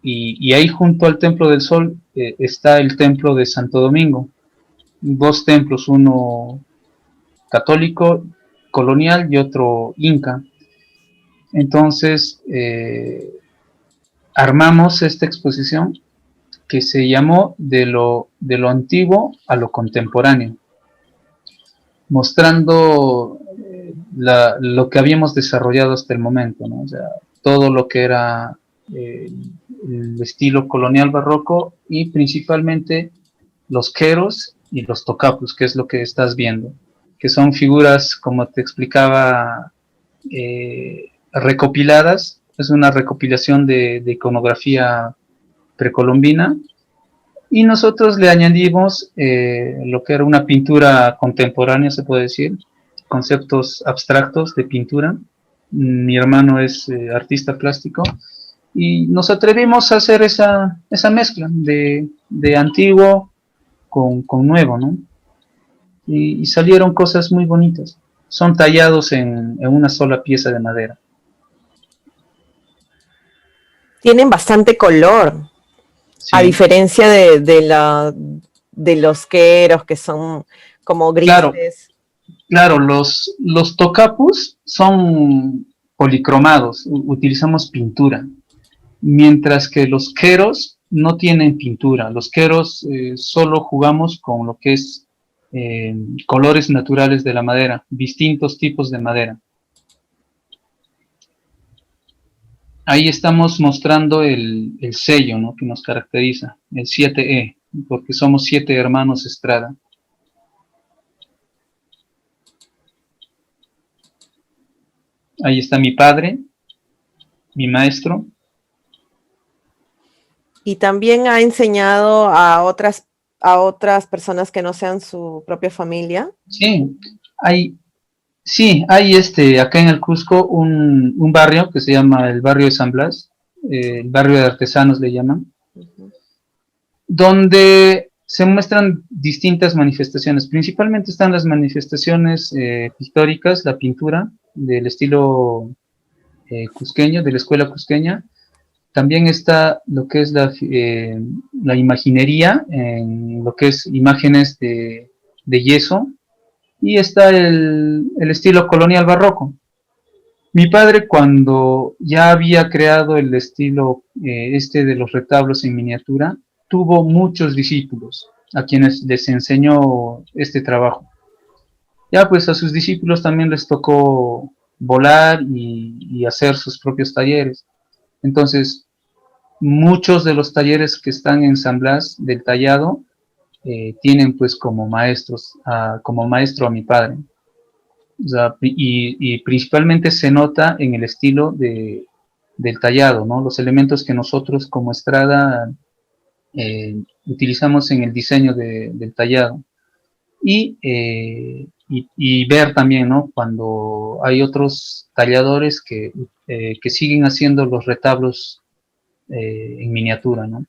Y ahí junto al Templo del Sol está el Templo de Santo Domingo. Dos templos, uno católico, colonial y otro inca. Entonces, armamos esta exposición que se llamó de lo antiguo a lo contemporáneo, mostrando lo que habíamos desarrollado hasta el momento, ¿no? O sea, todo lo que era el estilo colonial barroco y principalmente los queros y los tocapos, que es lo que estás viendo, que son figuras, como te explicaba, recopiladas. Es una recopilación de iconografía precolombina, y nosotros le añadimos lo que era una pintura contemporánea, se puede decir, conceptos abstractos de pintura. Mi hermano es artista plástico y nos atrevimos a hacer esa mezcla de antiguo con nuevo, ¿no? Y salieron cosas muy bonitas. Son tallados en una sola pieza de madera. Tienen bastante color, a Sí, diferencia de los queros que son como claro, grises. claro, los tocapus son policromados, utilizamos pintura, mientras que los queros no tienen pintura. Los queros solo jugamos con lo que es colores naturales de la madera, distintos tipos de madera. Ahí estamos mostrando el sello, ¿no?, que nos caracteriza, el 7E, porque somos 7 hermanos Estrada. Ahí está mi padre, mi maestro. Y también ha enseñado a otras personas que no sean su propia familia. Sí, hay, sí, hay acá en el Cusco un barrio que se llama el barrio de San Blas, el barrio de artesanos le llaman, Ujú. donde se muestran distintas manifestaciones. Principalmente están las manifestaciones pictóricas, la pintura del estilo cusqueño, de la escuela cusqueña. También está lo que es la imaginería, en lo que es imágenes de yeso, y está el estilo colonial barroco. Mi padre, cuando ya había creado el estilo de los retablos en miniatura, tuvo muchos discípulos a quienes les enseñó este trabajo. Ya pues a sus discípulos también les tocó volar y hacer sus propios talleres. Entonces, muchos de los talleres que están en San Blas del tallado tienen pues como maestro a mi padre. O sea, y principalmente se nota en el estilo del tallado, ¿no? Los elementos que nosotros como Estrada utilizamos en el diseño del tallado. Y ver también, ¿no?, cuando hay otros talladores que siguen haciendo los retablos en miniatura, ¿no?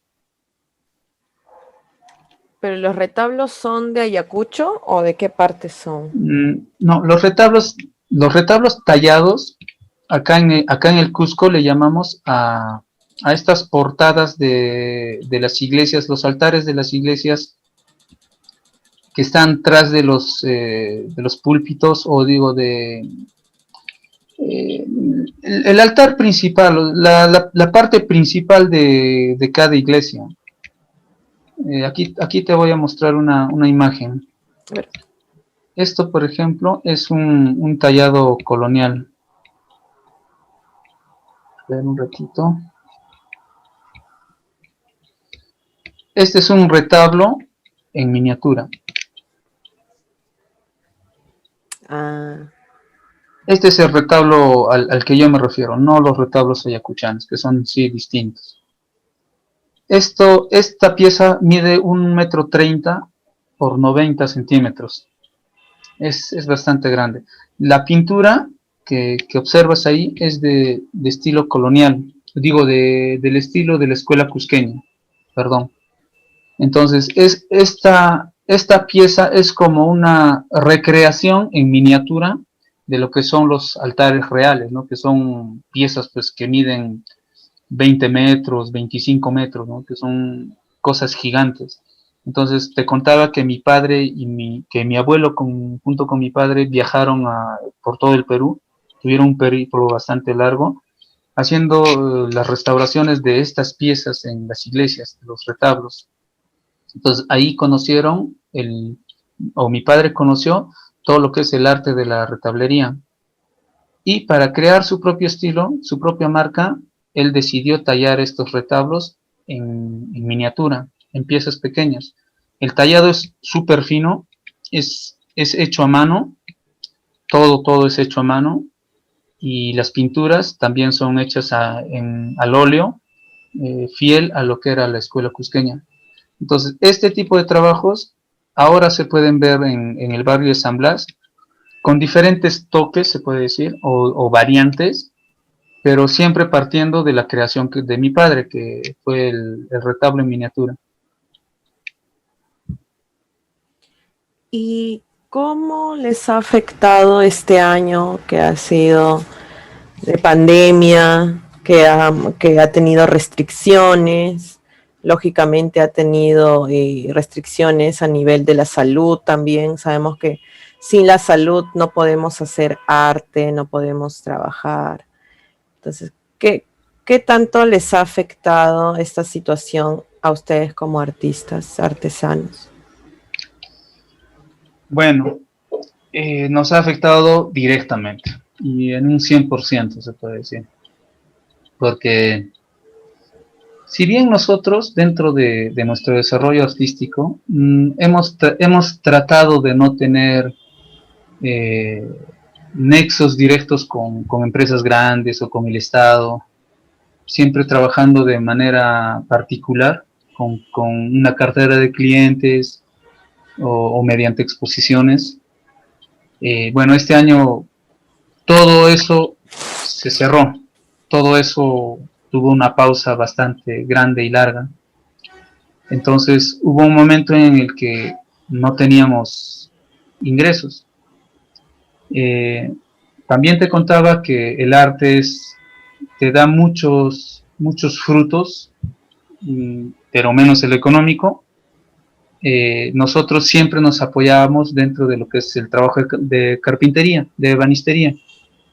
¿Pero los retablos son de Ayacucho o de qué parte son? No, los retablos tallados, acá en el Cusco le llamamos a estas portadas de las iglesias, los altares de las iglesias que están tras de los púlpitos, o digo, el altar principal, la parte principal de cada iglesia. Aquí te voy a mostrar una imagen. A ver. Esto, por ejemplo, es un tallado colonial. A ver un ratito. Este es un retablo en miniatura. Ah, Este es el retablo al que yo me refiero, no los retablos ayacuchanos, que son sí distintos. Esta pieza mide 1,30 m por 90 centímetros. Es bastante grande. La pintura que observas ahí es de estilo colonial, digo, del estilo de la escuela cusqueña, perdón. Entonces, esta pieza es como una recreación en miniatura de lo que son los altares reales, ¿no? Que son piezas pues, que miden 20 metros, 25 metros, ¿no? Que son cosas gigantes. Entonces te contaba que mi padre que mi abuelo junto con mi padre viajaron por todo el Perú, tuvieron un periplo bastante largo, haciendo las restauraciones de estas piezas en las iglesias, los retablos. Entonces ahí conocieron, o mi padre conoció todo lo que es el arte de la retablería. Y para crear su propio estilo, su propia marca, él decidió tallar estos retablos en miniatura, en piezas pequeñas. El tallado es súper fino, es hecho a mano, todo es hecho a mano, y las pinturas también son hechas al óleo, fiel a lo que era la escuela cusqueña. Entonces, este tipo de trabajos ahora se pueden ver en el barrio de San Blas, con diferentes toques, se puede decir, o variantes, pero siempre partiendo de la creación de mi padre, que fue el retablo en miniatura. ¿Y cómo les ha afectado este año que ha sido de pandemia, que ha tenido restricciones? Lógicamente ha tenido restricciones a nivel de la salud también. Sabemos que sin la salud no podemos hacer arte, no podemos trabajar. Entonces, ¿qué tanto les ha afectado esta situación a ustedes como artistas, artesanos? Bueno, nos ha afectado directamente y en un 100% se puede decir, porque si bien nosotros dentro de nuestro desarrollo artístico hemos tratado de no tener eh, nexos directos con empresas grandes o con el Estado, siempre trabajando de manera particular, con una cartera de clientes o mediante exposiciones. Bueno, este año todo eso se cerró, todo eso tuvo una pausa bastante grande y larga. Entonces hubo un momento en el que no teníamos ingresos. Eh, También te contaba que el arte te da muchos frutos, pero menos el económico. Nosotros siempre nos apoyábamos dentro de lo que es el trabajo de carpintería, de ebanistería,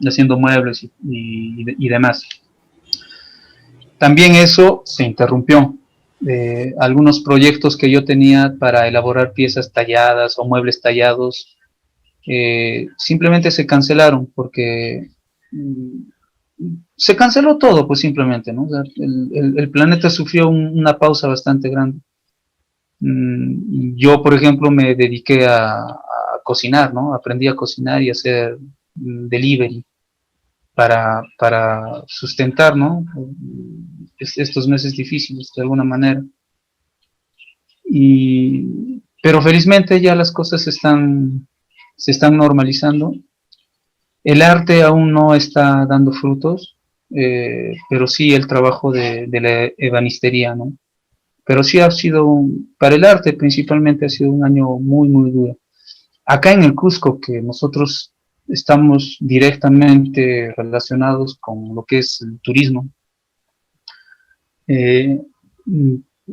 haciendo muebles y demás. También eso se interrumpió. Algunos proyectos que yo tenía para elaborar piezas talladas o muebles tallados simplemente se cancelaron porque se canceló todo, pues simplemente, ¿no? O sea, el planeta sufrió pausa bastante grande. Yo, por ejemplo, me dediqué a cocinar, ¿no? Aprendí a cocinar y a hacer delivery para sustentar, ¿no? Estos meses difíciles, de alguna manera. Pero felizmente ya las cosas se están normalizando. El arte aún no está dando frutos, pero sí el trabajo de la ebanistería, ¿no? Pero sí ha sido, para el arte principalmente, ha sido un año muy, muy duro. Acá en el Cusco, que nosotros estamos directamente relacionados con lo que es el turismo, eh,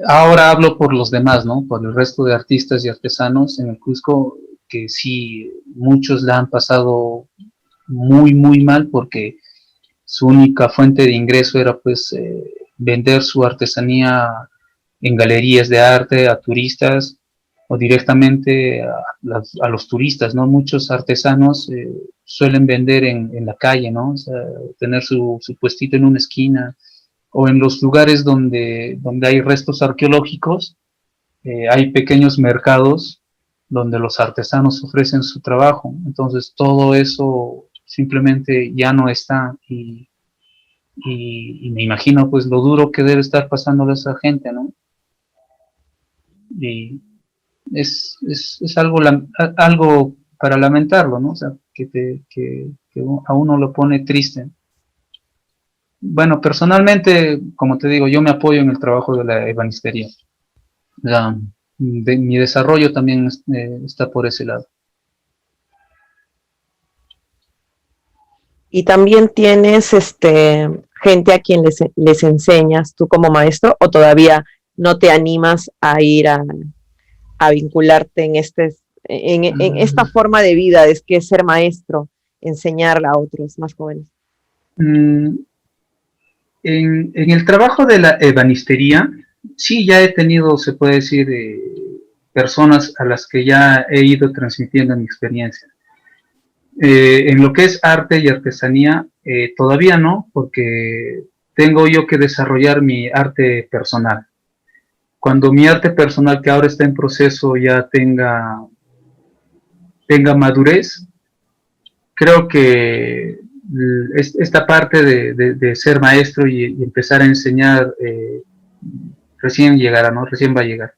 ahora hablo por los demás, ¿no? Por el resto de artistas y artesanos en el Cusco, que sí, muchos la han pasado muy, muy mal porque su única fuente de ingreso era pues vender su artesanía en galerías de arte a turistas o directamente a los turistas, ¿no? Muchos artesanos suelen vender en la calle, ¿no? O sea, tener su puestito en una esquina o en los lugares donde hay restos arqueológicos, hay pequeños mercados donde los artesanos ofrecen su trabajo. Entonces todo eso simplemente ya no está, y me imagino pues lo duro que debe estar pasando a esa gente, ¿no? Y es algo, algo para lamentarlo, ¿no? O sea, que a uno lo pone triste. Bueno, personalmente, como te digo, yo me apoyo en el trabajo de la ebanistería. Mi desarrollo también está por ese lado. Y también tienes gente a quien les enseñas tú como maestro, o todavía no te animas a ir a vincularte en esta forma de vida, es que es ser maestro, enseñar a otros más jóvenes. Mm, en el trabajo de la ebanistería, sí, ya he tenido, se puede decir, personas a las que ya he ido transmitiendo mi experiencia. En lo que es arte y artesanía, todavía no, porque tengo yo que desarrollar mi arte personal. Cuando mi arte personal, que ahora está en proceso, ya tenga madurez, creo que esta parte de ser maestro y empezar a enseñar recién llegará, ¿no? Recién va a llegar.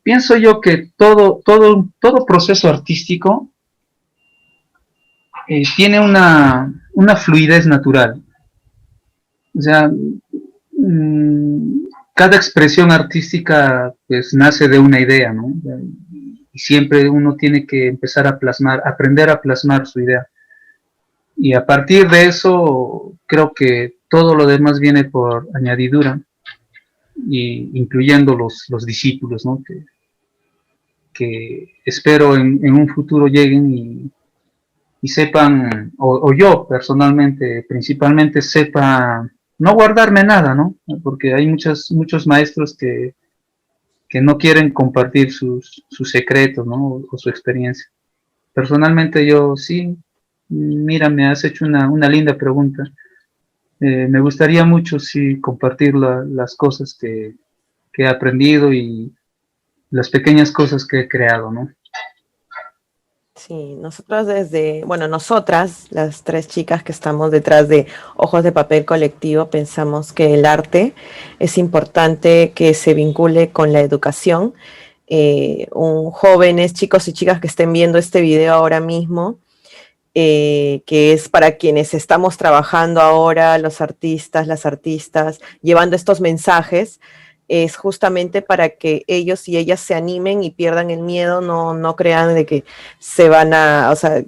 Pienso yo que todo proceso artístico tiene una fluidez natural. O sea, cada expresión artística pues nace de una idea, ¿no? Y siempre uno tiene que empezar a plasmar, aprender a plasmar su idea. Y a partir de eso, creo que todo lo demás viene por añadidura, y incluyendo los discípulos, ¿no? Que espero en un futuro lleguen y sepan, o yo personalmente, principalmente sepa no guardarme nada, ¿no? Porque hay muchos maestros que no quieren compartir sus secretos, ¿no? O su experiencia. Personalmente yo sí, mira, me has hecho una linda pregunta. Me gustaría mucho, sí, compartir las cosas que he aprendido y las pequeñas cosas que he creado, ¿no? Sí, nosotros bueno, nosotras, las tres chicas que estamos detrás de Ojos de Papel Colectivo, pensamos que el arte es importante que se vincule con la educación. Jóvenes, chicos y chicas que estén viendo este video ahora mismo, que es para quienes estamos trabajando ahora, los artistas, las artistas, llevando estos mensajes, es justamente para que ellos y ellas se animen y pierdan el miedo, no crean de que o sea,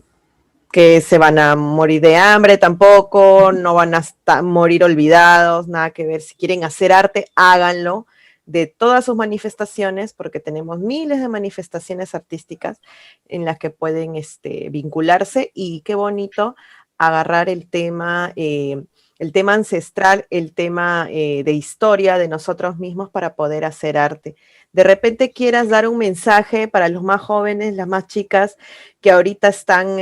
que se van a morir de hambre tampoco, no van a morir olvidados, nada que ver. Si quieren hacer arte, háganlo de todas sus manifestaciones, porque tenemos miles de manifestaciones artísticas en las que pueden vincularse, y qué bonito agarrar el tema ancestral, el tema de historia de nosotros mismos para poder hacer arte. De repente quieras dar un mensaje para los más jóvenes, las más chicas, que ahorita están,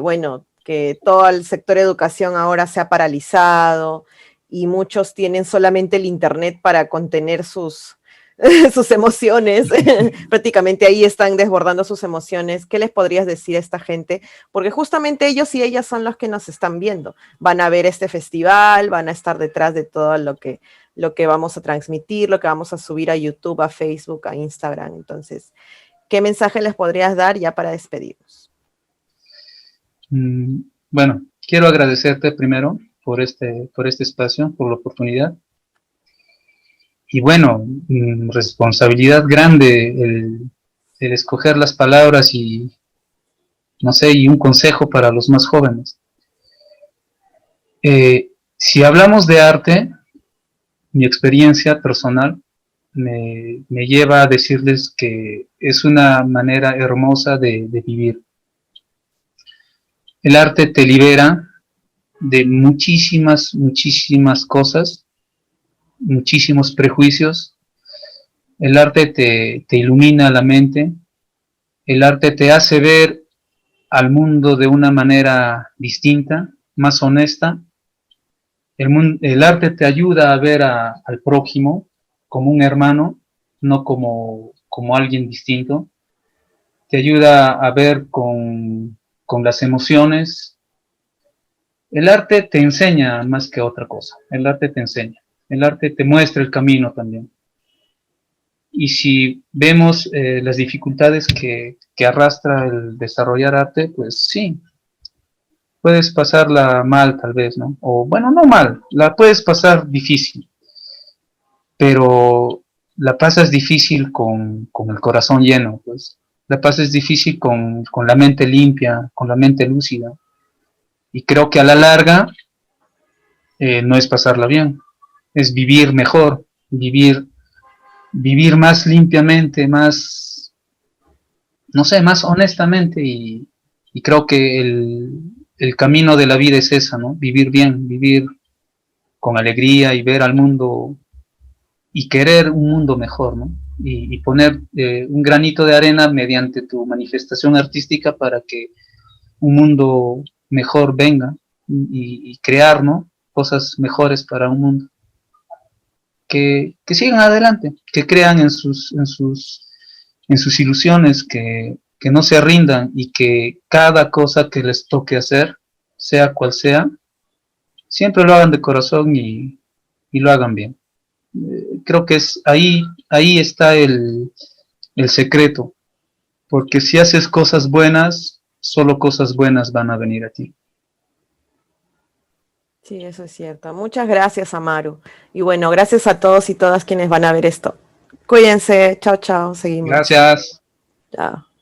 bueno, que todo el sector educación ahora se ha paralizado y muchos tienen solamente el internet para contener sus emociones, prácticamente ahí están desbordando sus emociones. ¿Qué les podrías decir a esta gente? Porque justamente ellos y ellas son los que nos están viendo, van a ver este festival, van a estar detrás de todo lo que vamos a transmitir, lo que vamos a subir a YouTube, a Facebook, a Instagram. Entonces, ¿qué mensaje les podrías dar ya para despedirnos? Bueno, quiero agradecerte primero por este espacio, por la oportunidad. Y bueno, responsabilidad grande el escoger las palabras y, no sé, y un consejo para los más jóvenes. Si hablamos de arte, mi experiencia personal me lleva a decirles que es una manera hermosa de vivir. El arte te libera de muchísimas cosas, muchísimos prejuicios. El arte te ilumina la mente. El arte te hace ver al mundo de una manera distinta, más honesta. El arte te ayuda a ver al prójimo como un hermano, no como alguien distinto. Te ayuda a ver con las emociones, El arte te enseña más que otra cosa. El arte te enseña. El arte te muestra el camino también. Y si vemos las dificultades que arrastra el desarrollar arte, pues sí, puedes pasarla mal tal vez, ¿no? O bueno, no mal, la puedes pasar difícil, pero la pasas difícil con el corazón lleno, pues. La pasas difícil con la mente limpia, con la mente lúcida. Y creo que a la larga no es pasarla bien, es vivir mejor, vivir más limpiamente, más, no sé, más honestamente y creo que el camino de la vida es esa, ¿no? Vivir bien, vivir con alegría y ver al mundo y querer un mundo mejor, ¿no? Y poner un granito de arena mediante tu manifestación artística para que un mundo mejor venga y crear, ¿no? Cosas mejores para un mundo. Que sigan adelante, que crean en sus ilusiones, que no se rindan y que cada cosa que les toque hacer, sea cual sea, siempre lo hagan de corazón y lo hagan bien. Creo que es ahí está el secreto, porque si haces cosas buenas, solo cosas buenas van a venir a ti. Sí, eso es cierto. Muchas gracias, Amaru. Y bueno, gracias a todos y todas quienes van a ver esto. Cuídense. Chao, chao. Seguimos. Gracias. Chao.